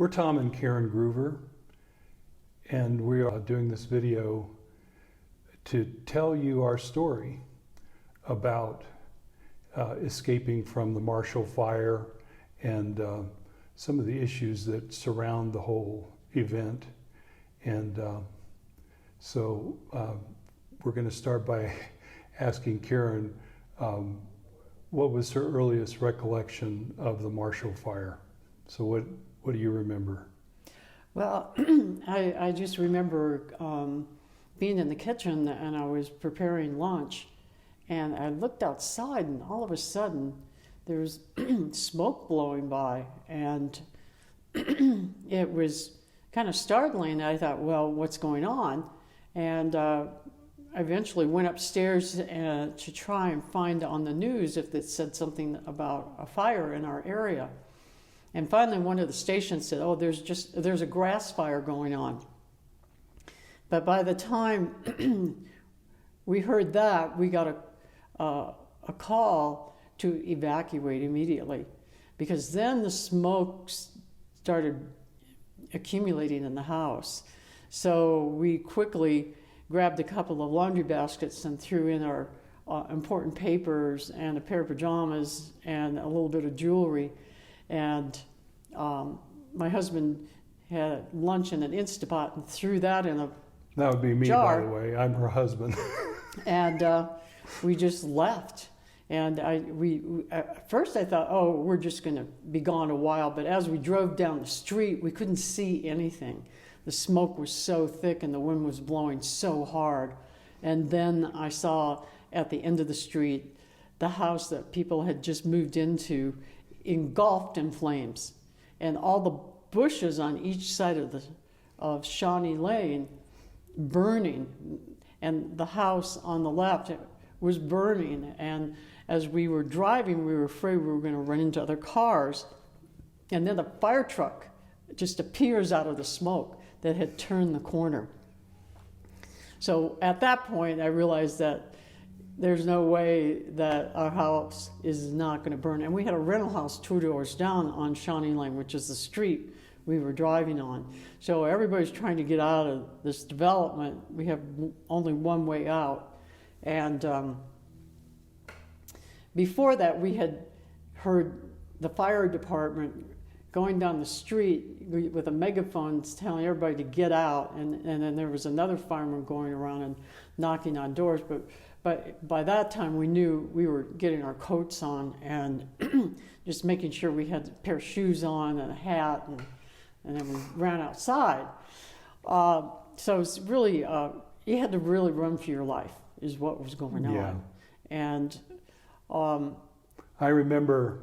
We're Tom and Karen Groover, and we are doing this video to tell you our story about escaping from the Marshall Fire and some of the issues that surround the whole event. And so we're going to start by asking Karen what was her earliest recollection of the Marshall Fire. So what do you remember? Well, I just remember being in the kitchen and I was preparing lunch, and I looked outside, and all of a sudden there was smoke blowing by, and it was kind of startling. I thought, well, what's going on? And I eventually went upstairs to try and find on the news if it said something about a fire in our area. And finally, one of the stations said, "Oh, there's a grass fire going on." But by the time we heard that, we got a call to evacuate immediately, because then the smoke started accumulating in the house. So we quickly grabbed a couple of laundry baskets and threw in our important papers and a pair of pajamas and a little bit of jewelry. And my husband had lunch in an Instapot and threw that in a That would be me, jar. by the way. I'm her husband. And we just left. And we at first I thought, oh, we're just going to be gone a while. But as we drove down the street, we couldn't see anything. The smoke was so thick and the wind was blowing so hard. And then I saw at the end of the street the house that people had just moved into engulfed in flames, and all the bushes on each side of Shawnee Lane burning, and the house on the left was burning. And as we were driving, we were afraid we were going to run into other cars, and then the fire truck just appears out of the smoke that had turned the corner. So at that point I realized that there's no way that our house is not going to burn. And we had a rental house 2 doors down on Shawnee Lane, which is the street we were driving on. So everybody's trying to get out of this development. We have only one way out. And before that, we had heard the fire department going down the street with a megaphone telling everybody to get out. And then there was another fireman going around and knocking on doors. But by that time, we knew we were getting our coats on and just making sure we had a pair of shoes on and a hat, and then we ran outside. So it's really, you had to really run for your life, is what was going on. Yeah. And I remember,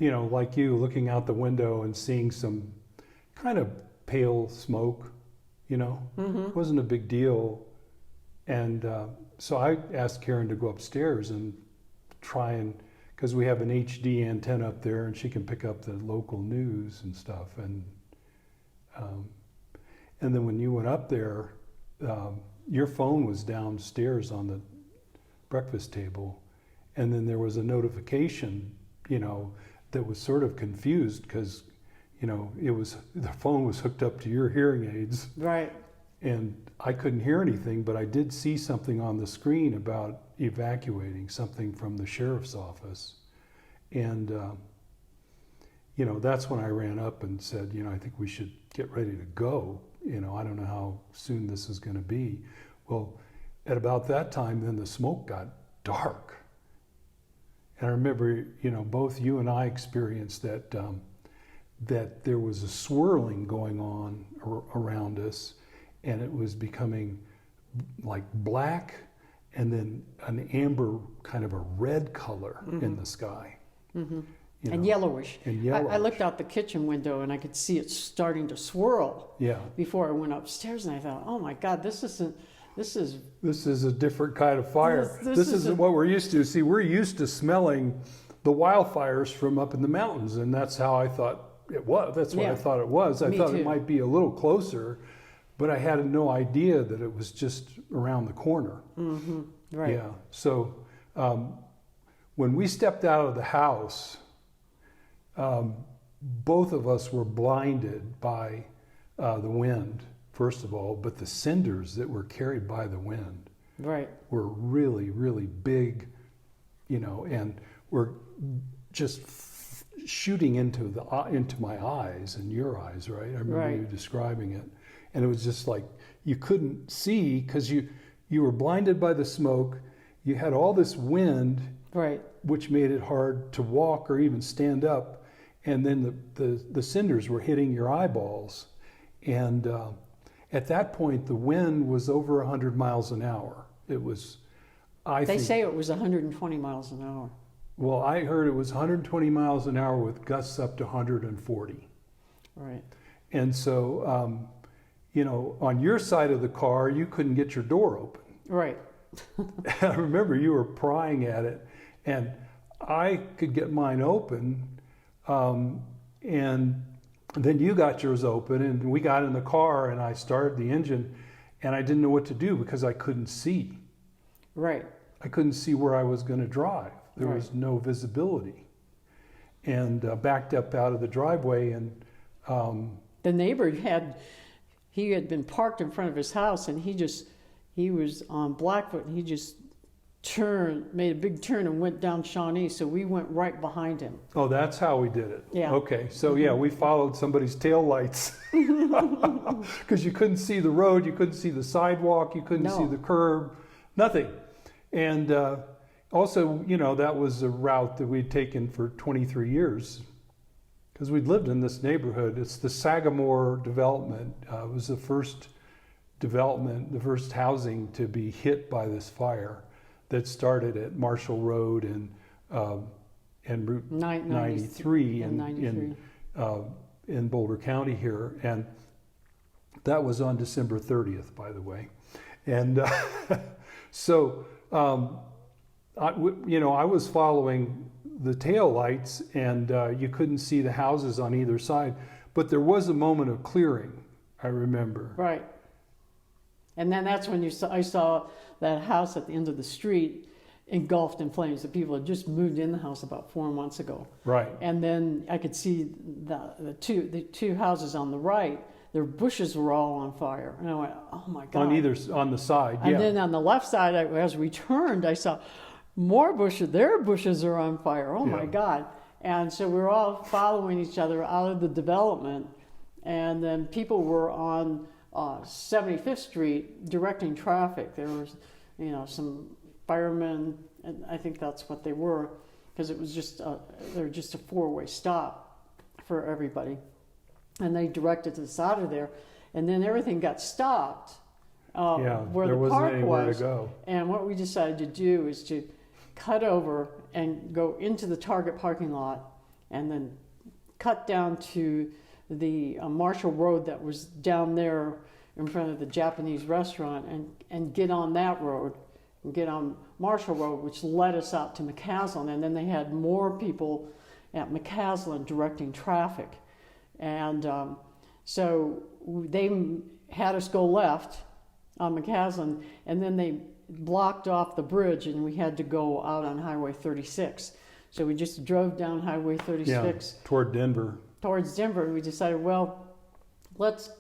like you, looking out the window and seeing some kind of pale smoke, Mm-hmm. It wasn't a big deal. And so I asked Karen to go upstairs and try because we have an HD antenna up there and she can pick up the local news and stuff. And then when you went up there, your phone was downstairs on the breakfast table. And then there was a notification, that was sort of confused because, the phone was hooked up to your hearing aids. right. And I couldn't hear anything, but I did see something on the screen about evacuating, something from the sheriff's office. And, that's when I ran up and said, I think we should get ready to go. I don't know how soon this is going to be. Well, at about that time, then the smoke got dark. And I remember, both you and I experienced that, that there was a swirling going on around us. And it was becoming like black and then an amber, kind of a red color in the sky. Mm-hmm. And yellowish. And yellowish. I looked out the kitchen window and I could see it starting to swirl. Yeah. Before I went upstairs, and I thought, oh my God, this is a different kind of fire. This isn't what we're used to. See, we're used to smelling the wildfires from up in the mountains, and that's how I thought it was. That's what I thought it was. I thought it might be a little closer. But I had no idea that it was just around the corner. Mm-hmm. Right. Yeah. So when we stepped out of the house, both of us were blinded by the wind, first of all, but the cinders that were carried by the wind Right. were really, really big, and were just shooting into my eyes and your eyes, right? I remember Right. you describing it, and it was just like you couldn't see because you were blinded by the smoke. You had all this wind, Right. which made it hard to walk or even stand up, and then the cinders were hitting your eyeballs, and at that point the wind was over 100 miles an hour. It was, They say it was 120 miles an hour. well, I heard it was 120 miles an hour with gusts up to 140. Right. And so, on your side of the car, you couldn't get your door open. Right. I remember you were prying at it, and I could get mine open, and then you got yours open, and we got in the car, and I started the engine, and I didn't know what to do because I couldn't see. Right. I couldn't see where I was going to drive. There was no visibility, and backed up out of the driveway, and The neighbor he had been parked in front of his house, and he was on Blackfoot, and he just made a big turn and went down Shawnee, so we went right behind him. oh, that's how we did it. Yeah. Okay, so yeah, we followed somebody's taillights because you couldn't see the road, you couldn't see the sidewalk, you couldn't see No. the curb, nothing. And also, that was a route that we'd taken for 23 years because we'd lived in this neighborhood. It's the Sagamore development. It was the first development, the first housing to be hit by this fire that started at Marshall Road and Route 93 in Boulder County here, and that was on December 30th, by the way. And so, I was following the tail lights, and you couldn't see the houses on either side, but there was a moment of clearing, I remember. Right. And then that's when I saw that house at the end of the street engulfed in flames. The people had just moved in the house about 4 months ago. Right. And then I could see the two houses on the right, their bushes were all on fire. And I went, oh my God. On the side, yeah. And then on the left side, as we turned, I saw more bushes. Their bushes are on fire. Oh my God. And so we were all following each other out of the development. And then people were on 75th Street directing traffic. There was, some firemen, and I think that's what they were, because it was they're just a four-way stop for everybody. And they directed us out of there. And then everything got stopped where there the wasn't park anywhere was. to go. And what we decided to do is to cut over and go into the Target parking lot and then cut down to the Marshall Road that was down there in front of the Japanese restaurant and get on that road and get on Marshall Road, which led us out to McCaslin. And then they had more people at McCaslin directing traffic. And so they had us go left on McCaslin, and then they blocked off the bridge, and we had to go out on Highway 36. So we just drove down Highway 36 toward Denver. Towards Denver, and we decided, well, let's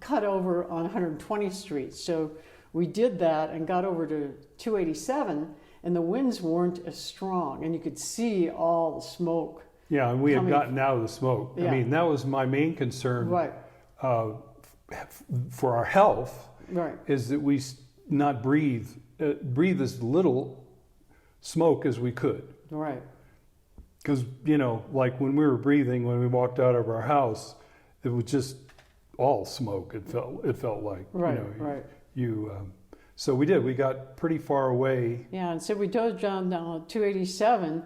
cut over on 120th Street. So we did that and got over to 287, and the winds weren't as strong, and you could see all the smoke. Yeah, and we had gotten out of the smoke. Yeah. I mean, that was my main concern Right. For our health, Right. is that we not breathe as little smoke as we could. Right. Because, like when we were breathing, when we walked out of our house, it was just all smoke. It felt like. Right. Right. So we did. We got pretty far away. Yeah, and so we drove down 287,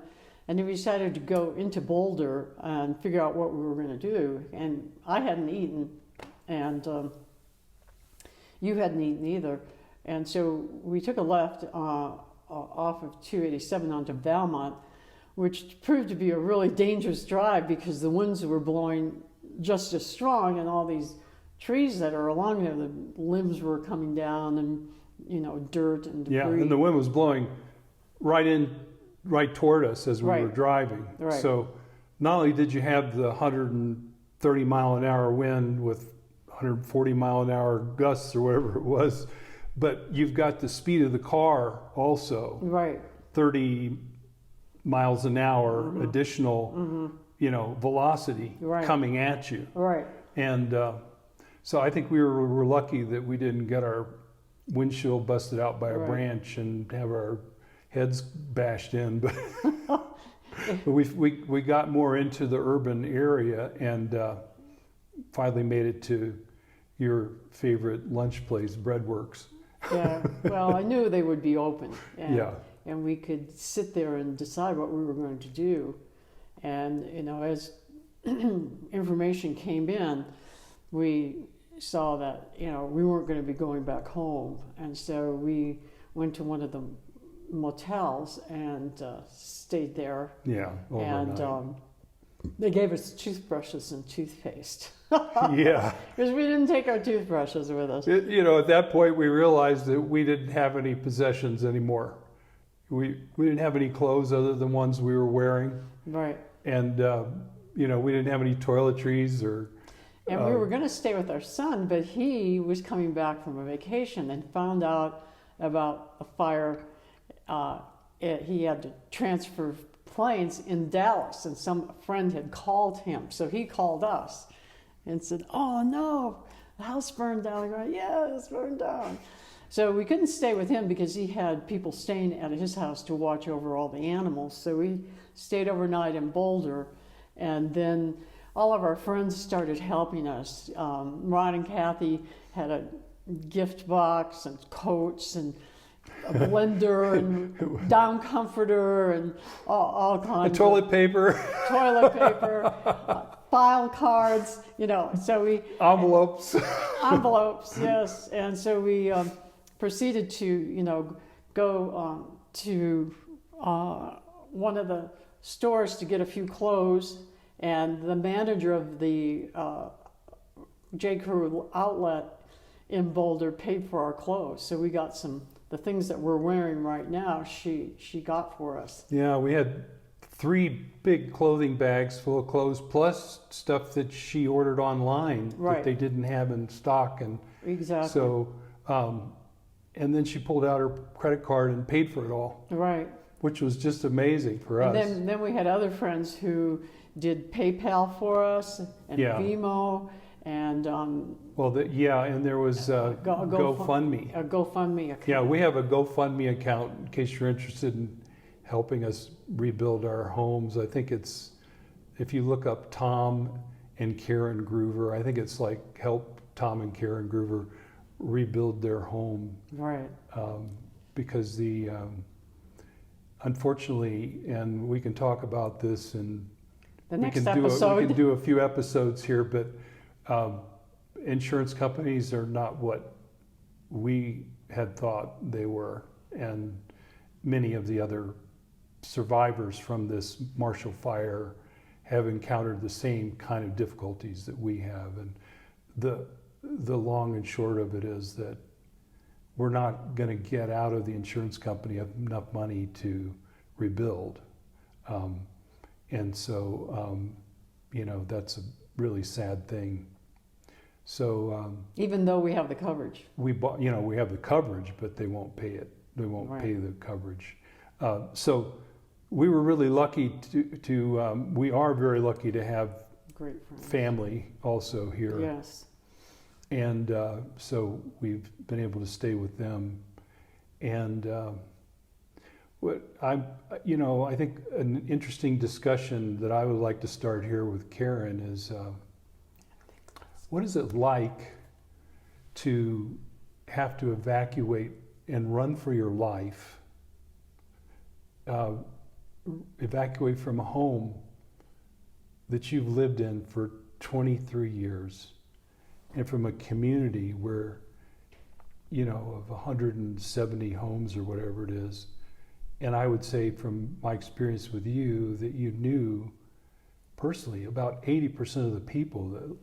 and then we decided to go into Boulder and figure out what we were going to do. And I hadn't eaten, and you hadn't eaten either. And so we took a left off of 287 onto Valmont, which proved to be a really dangerous drive because the winds were blowing just as strong, and all these trees that are along there, the limbs were coming down, and dirt and debris. Yeah, and the wind was blowing right toward us as we Right. were driving. Right. So not only did you have the 130 mile an hour wind with 140 mile an hour gusts or whatever it was, but you've got the speed of the car also. Right. 30 miles an hour additional, velocity coming at you. Right. And so I think we were lucky that we didn't get our windshield busted out by a branch and have our heads bashed in. But we got more into the urban area and finally made it to your favorite lunch place, Breadworks. Yeah. Well, I knew they would be open. And, Yeah. And we could sit there and decide what we were going to do. And, as information came in, we saw that, we weren't going to be going back home. And so we went to one of the motels and stayed there. Yeah, overnight. And they gave us toothbrushes and toothpaste. Yeah. Because we didn't take our toothbrushes with us. At that point we realized that we didn't have any possessions anymore. We didn't have any clothes other than ones we were wearing. Right. And, we didn't have any toiletries or... And we were going to stay with our son, but he was coming back from a vacation and found out about a fire. He had to transfer planes in Dallas, and some friend had called him. So he called us and said, "Oh, no, the house burned down." We go, "Yeah, it's burned down." So we couldn't stay with him because he had people staying at his house to watch over all the animals. So we stayed overnight in Boulder, and then all of our friends started helping us. Ron and Kathy had a gift box and coats and a blender and down comforter and all kinds toilet paper. Toilet paper, file cards, so we... Envelopes. Envelopes, yes. And so we proceeded to, go to one of the stores to get a few clothes, and the manager of the J. Crew outlet in Boulder paid for our clothes. So we got the things that we're wearing right now, she got for us. Yeah, we had 3 big clothing bags full of clothes, plus stuff that she ordered online that they didn't have in stock. And exactly. So, and then she pulled out her credit card and paid for it all. Right. Which was just amazing for us. And then we had other friends who did PayPal for us and Venmo and and there was GoFundMe. A GoFundMe account. Yeah, we have a GoFundMe account in case you're interested in helping us rebuild our homes. I think it's, if you look up Tom and Karen Groover, I think it's like help Tom and Karen Groover rebuild their home. Right. Because unfortunately, and we can talk about this and the next episode. We can do a few episodes here, but insurance companies are not what we had thought they were. And many of the other survivors from this Marshall Fire have encountered the same kind of difficulties that we have. And the long and short of it is that we're not going to get out of the insurance company enough money to rebuild. And so, that's a really sad thing. So even though we have the coverage, we have the coverage, but they won't pay it. They won't pay the coverage. So we were really lucky we are very lucky to have great friends. Family also here. Yes. And so we've been able to stay with them. And I think an interesting discussion that I would like to start here with Karen is, what is it like to have to evacuate and run for your life, evacuate from a home that you've lived in for 23 years and from a community where, of 170 homes or whatever it is. And I would say from my experience with you that you knew personally about 80% of the people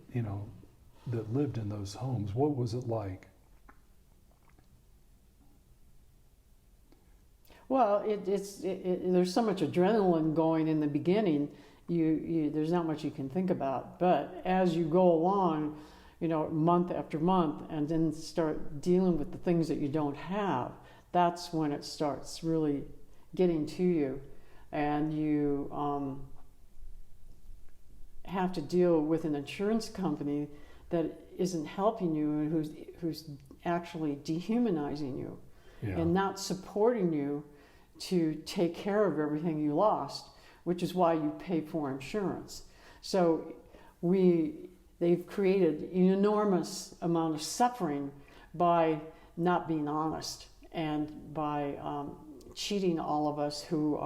that lived in those homes. What was it like? Well, there's so much adrenaline going in the beginning, there's not much you can think about. But as you go along, month after month, and then start dealing with the things that you don't have, that's when it starts really getting to you, and you have to deal with an insurance company that isn't helping you and who's actually dehumanizing you and not supporting you to take care of everything you lost, which is why you pay for insurance. So they've created an enormous amount of suffering by not being honest and by cheating all of us who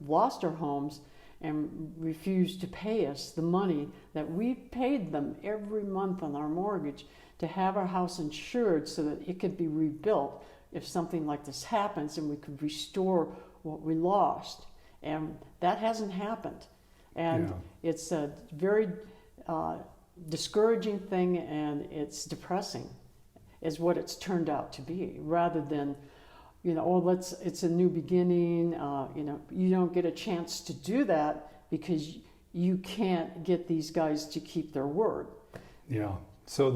lost our homes and refused to pay us the money that we paid them every month on our mortgage to have our house insured so that it could be rebuilt if something like this happens and we could restore what we lost. And that hasn't happened. And it's a very discouraging thing, and it's depressing is what it's turned out to be, rather than it's a new beginning. You don't get a chance to do that because you can't get these guys to keep their word. Yeah. So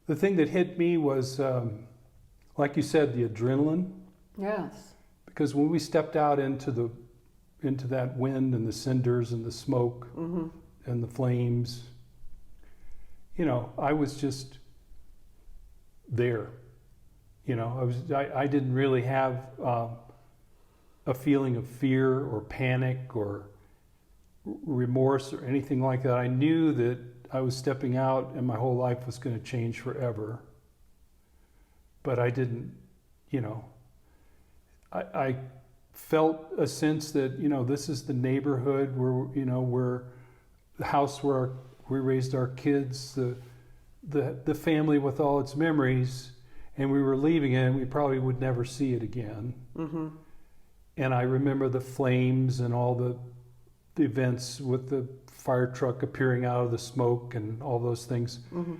the thing that hit me was, like you said, the adrenaline. Yes. Because when we stepped out into that wind and the cinders and the smoke and the flames, I was just there. I didn't really have a feeling of fear or panic or remorse or anything like that. I knew that I was stepping out and my whole life was going to change forever. But I didn't, I felt a sense that, this is the neighborhood where the house where we raised our kids, the family with all its memories, and we were leaving it, and we probably would never see it again. Mm-hmm. And I remember the flames and all the events with the fire truck appearing out of the smoke and all those things. Mm-hmm.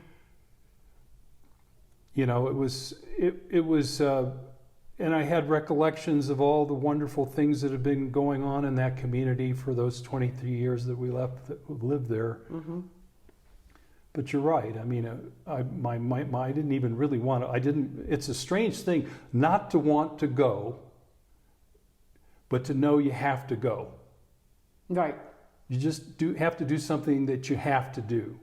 It was, and I had recollections of all the wonderful things that have been going on in that community for those 23 years that we lived there. Mm-hmm. But you're right. I mean, I didn't even really want to. It's a strange thing not to want to go, but to know you have to go. Right. You just have to do something that you have to do.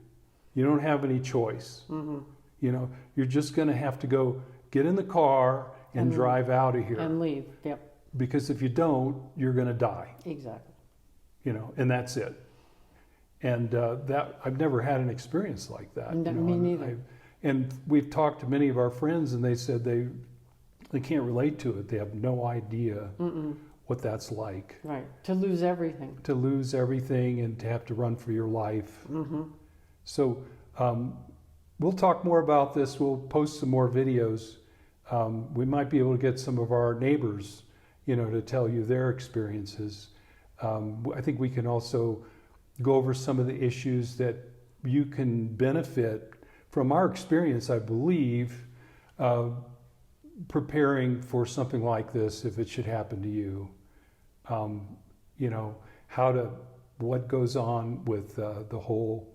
You don't have any choice. Mm-hmm. You're just going to have to go get in the car and drive out of here. And leave, yep. Because if you don't, you're going to die. Exactly. And that's it. And that I've never had an experience like that. Me neither. And we've talked to many of our friends, and they said they can't relate to it. They have no idea what that's like. Right. To lose everything. To lose everything and to have to run for your life. Mm-hmm. So we'll talk more about this. We'll post some more videos. We might be able to get some of our neighbors, to tell you their experiences. I think we can also go over some of the issues that you can benefit from our experience, I believe, preparing for something like this if it should happen to you. What goes on with the whole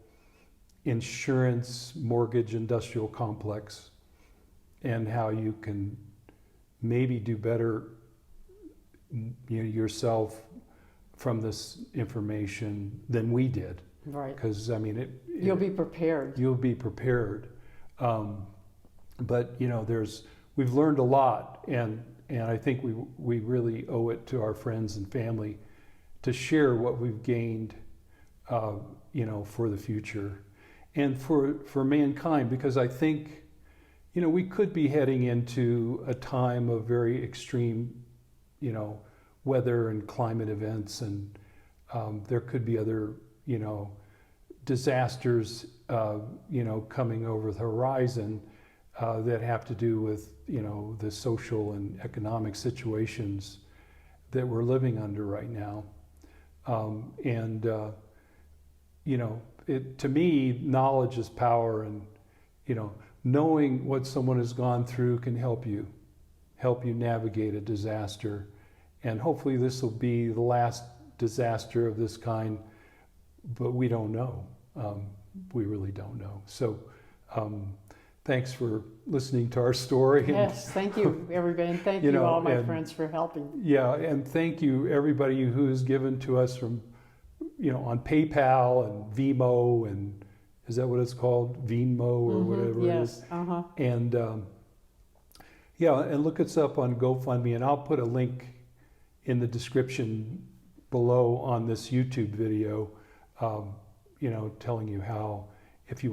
insurance, mortgage, industrial complex, and how you can maybe do better yourself from this information than we did. Right. Because, you'll be prepared. You'll be prepared. But, we've learned a lot, and I think we really owe it to our friends and family to share what we've gained, for the future and for mankind, because I think, we could be heading into a time of very extreme, weather and climate events, and there could be other, disasters, coming over the horizon that have to do with, the social and economic situations that we're living under right now. To me, knowledge is power, and, knowing what someone has gone through can help you navigate a disaster. And hopefully this will be the last disaster of this kind, but we don't know. We really don't know. So thanks for listening to our story. Yes, thank you, everybody, and thank You you, know, all my and- friends, for helping. Yeah, and thank you everybody who has given to us from, on PayPal and Vimo, and is that what it's called? Venmo or whatever it is. Yes, uh-huh. And yeah, and look us up on GoFundMe, and I'll put a link in the description below on this YouTube video, telling you how, if you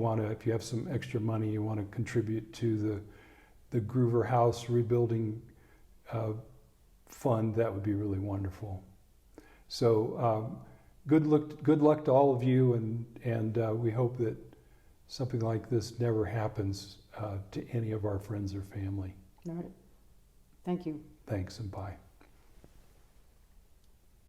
have some extra money you want to contribute to the Groover House rebuilding fund, that would be really wonderful. So good luck to all of you, and we hope that something like this never happens to any of our friends or family. All right. Thank you. Thanks, and bye.